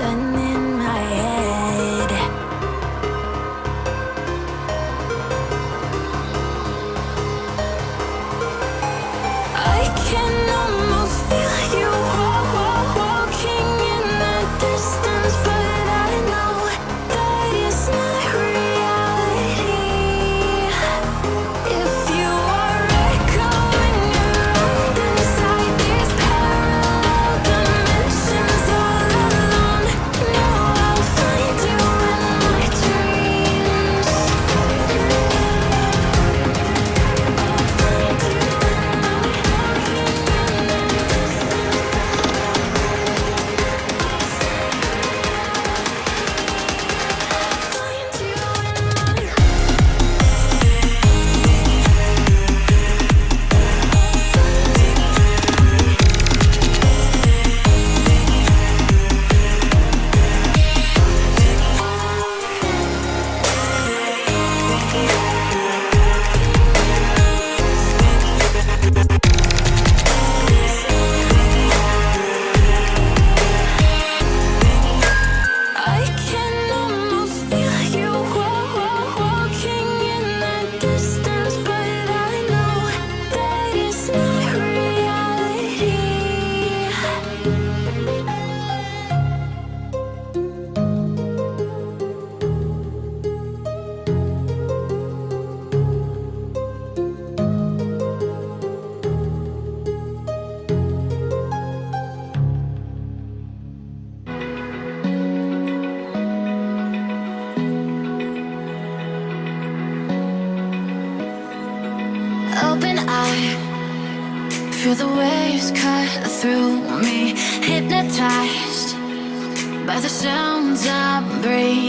illusion in my head. I can almost feel you walking in the distance, but I know that it's not reality. If you are echoing around inside these parallel dimensions all alone, know I'll find you in my dreams. I can almost feel you walking in the distance, but I know that it's not reality. Open eye, feel the waves cut through me, hypnotized by the sounds I'm breathing.